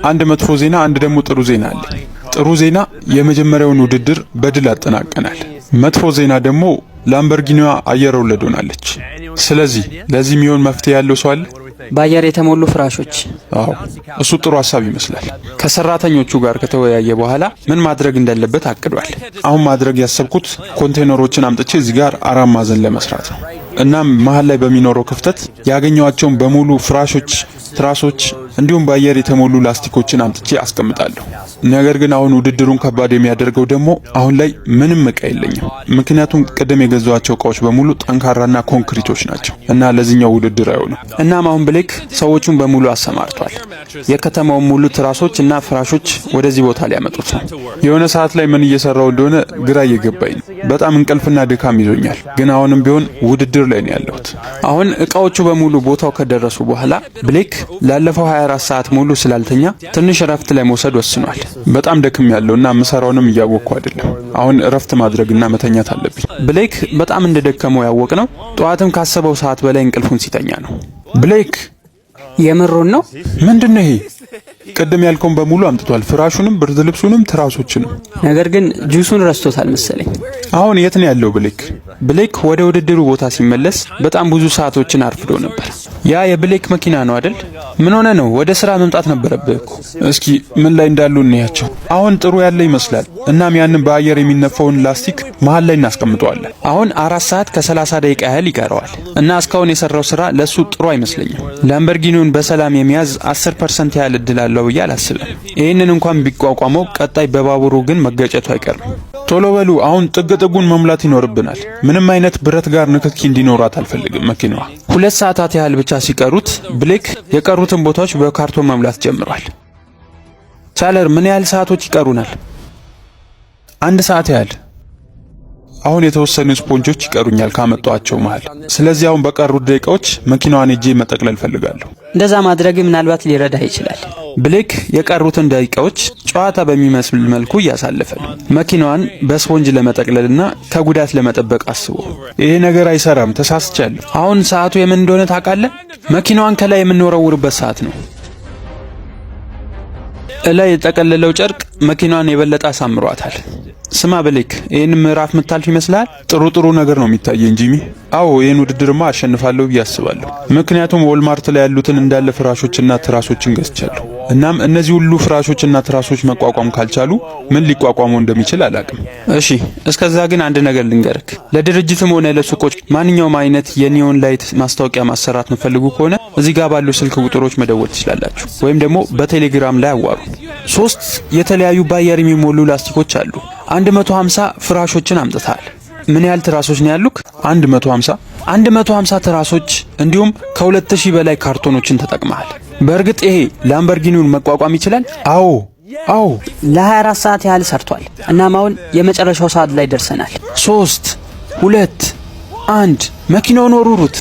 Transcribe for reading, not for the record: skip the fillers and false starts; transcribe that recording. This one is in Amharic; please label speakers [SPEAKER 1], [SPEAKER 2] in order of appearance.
[SPEAKER 1] አንድ መጥፎ ዜና፣ አንድ ደግሞ ጥሩ ዜና አለ። ጥሩ ዜና የመጀመሪያውን ውድድር በድል አጠናቀናል። መጥፎ ዜና ደግሞ ላምበርጊኒዋ አየር ወለድ ሆናለች። ስለዚህ ለዚህ የሚሆን መፍትሄ ያለው ሰው አለ?
[SPEAKER 2] በአየር የተሞሉ ፍራሾች።
[SPEAKER 1] አዎ እሱ ጥሩ ሐሳብ ይመስላል። ከሰራተኞቹ ጋር ከተወያየ በኋላ ምን ማድረግ እንዳለበት አቅዷል። አሁን ማድረግ ያሰብኩት ኮንቴነሮችን አምጥቼ እዚህ ጋር አራት ማዕዘን ለመስራት ነው። እናም መሃል ላይ በሚኖረው ክፍተት ያገኘዋቸውን በሙሉ ፍራሾች፣ ትራሶች እንዲሁም በአየር የተሞሉ ላስቲኮችን አምጥቼ አስቀምጣለሁ። ነገር ግን አሁን ውድድሩን ከባድ የሚያደርገው ደግሞ አሁን ላይ ምንም እቃ የለኝም። ምክንያቱም ቅድም የገዛዋቸው እቃዎች በሙሉ ጠንካራና ኮንክሪቶች ናቸው እና ለዚህኛው ውድድር አይሆኑም። እናም አሁን ብሌክ ሰዎቹን በሙሉ አሰማርቷል። የከተማውን ሙሉ ትራሶች እና ፍራሾች ወደዚህ ቦታ ሊያመጡት ነው። የሆነ ሰዓት ላይ ምን እየሰራው እንደሆነ ግራ እየገባኝ ነው። በጣም እንቅልፍና ድካም ይዞኛል። ግን አሁንም ቢሆን ውድድር ላይ ነው ያለሁት። አሁን እቃዎቹ በሙሉ ቦታው ከደረሱ በኋላ ብሌክ ላለፈው 24 ሰዓት ሙሉ ስላልተኛ ትንሽ እረፍት ላይ መውሰድ ወስኗል። በጣም ደክም ያለውና ምሰራውንም እያወቅኩ አይደለም። አሁን እረፍት ማድረግና መተኛት አለብኝ። ብሌክ በጣም እንደደከመው ያወቅነው ጠዋትም ካሰበው ሰዓት በላይ እንቅልፉን ሲተኛ ነው። ብሌክ
[SPEAKER 2] የምሩን ነው?
[SPEAKER 1] ምንድነው ይሄ? ቅድም ያልከውን በሙሉ አምጥቷል። ፍራሹንም፣ ብርድ ልብሱንም፣ ትራሶችንም።
[SPEAKER 2] ነገር ግን ጁሱን ረስቶታል መሰለኝ።
[SPEAKER 1] አሁን የት ነው ያለው ብሌክ? ብሌክ ወደ ውድድሩ ቦታ ሲመለስ በጣም ብዙ ሰዓቶችን አርፍዶ ነበር። ያ የብሌክ መኪና ነው አይደል? ምን ሆነ ነው? ወደ ስራ መምጣት ነበረብህ እኮ። እስኪ ምን ላይ እንዳሉ እንያቸው። አሁን ጥሩ ያለ ይመስላል። እናም ያንን በአየር የሚነፋውን ላስቲክ መሃል ላይ እናስቀምጠዋለን። አሁን 4 ሰዓት ከ30 ደቂቃ ያህል ይቀረዋል እና እስካሁን የሰራው ስራ ለሱ ጥሩ አይመስለኝም። ላምበርጊኒውን በሰላም የሚያዝ 10% ያህል እድል አለው ብዬ አላስብም። ይህንን እንኳን ቢቋቋመው ቀጣይ በባቡሩ ግን መገጨቱ አይቀርም። ቶሎ በሉ፣ አሁን ጥጉን መሙላት ይኖርብናል። ምንም አይነት ብረት ጋር ንክኪ እንዲኖራት አልፈልግም መኪናዋ። 2 ሰዓታት ያህል ብቻ ሲቀሩት ብሌክ የቀሩትን ቦታዎች በካርቶን መሙላት ጀምሯል። ቻለር ምን ያህል ሰዓቶች ይቀሩናል? 1 ሰዓት ያህል። አሁን የተወሰኑ ስፖንጆች ይቀሩኛል ካመጣቸው መሃል። ስለዚህ አሁን በቀሩት ደቂቃዎች መኪናዋን እጄ መጠቅለል ፈልጋለሁ።
[SPEAKER 2] እንደዛ ማድረግ ምናልባት ሊረዳ ይችላል።
[SPEAKER 1] ብሌክ የቀሩትን ደቂቃዎች ጨዋታ በሚመስል መልኩ እያሳለፈ ነው። መኪናዋን በስፖንጅ ለመጠቅለልና ከጉዳት ለመጠበቅ አስቦ። ይሄ ነገር አይሰራም፣ ተሳስቻለሁ። አሁን ሰዓቱ የምን እንደሆነ ታውቃለህ? መኪናዋን ከላይ የምንወረውርበት ሰዓት ነው። እላይ የጠቀለለው ጨርቅ መኪናዋን የበለጠ አሳምሯታል። ስማ ብሌክ፣ ይሄን ምዕራፍ ምታልፍ ይመስላል? ጥሩ ነገር ነው የሚታየኝ ጂሚ። አዎ ይሄን ውድድርማ አሸንፋለሁ ብዬ አስባለሁ። ምክንያቱም ዎልማርት ላይ ያሉትን እንዳለ ፍራሾችና ትራሶችን ገዝቻለሁ። እናም እነዚህ ሁሉ ፍራሾችና ትራሶች መቋቋም ካልቻሉ ምን ሊቋቋመው እንደሚችል አላቅም። እሺ እስከዛ ግን አንድ ነገር ልንገርክ። ለድርጅትም ሆነ ለሱቆች ማንኛውም አይነት የኒዮን ላይት ማስታወቂያ ማሰራት የምትፈልጉ ከሆነ እዚህ ጋር ባሉ ስልክ ቁጥሮች መደወል ትችላላችሁ፣ ወይም ደግሞ በቴሌግራም ላይ አዋሩ። 3 የተለያዩ በአየር የሚሞሉ ላስቲኮች አሉ። 150 ፍራሾችን አምጥተሃል። ምን ያህል ትራሶች ነው ያሉክ? 150 ትራሶች እንዲሁም ከ2000 በላይ ካርቶኖችን ተጠቅመሃል። በእርግጥ ይሄ ላምበርጊኒውን መቋቋም ይችላል? አዎ
[SPEAKER 2] ለ24 ሰዓት ያህል ሰርቷል። እናም አሁን የመጨረሻው ሰዓት ላይ ደርሰናል።
[SPEAKER 1] 3 2 1 መኪናውን ወሩሩት።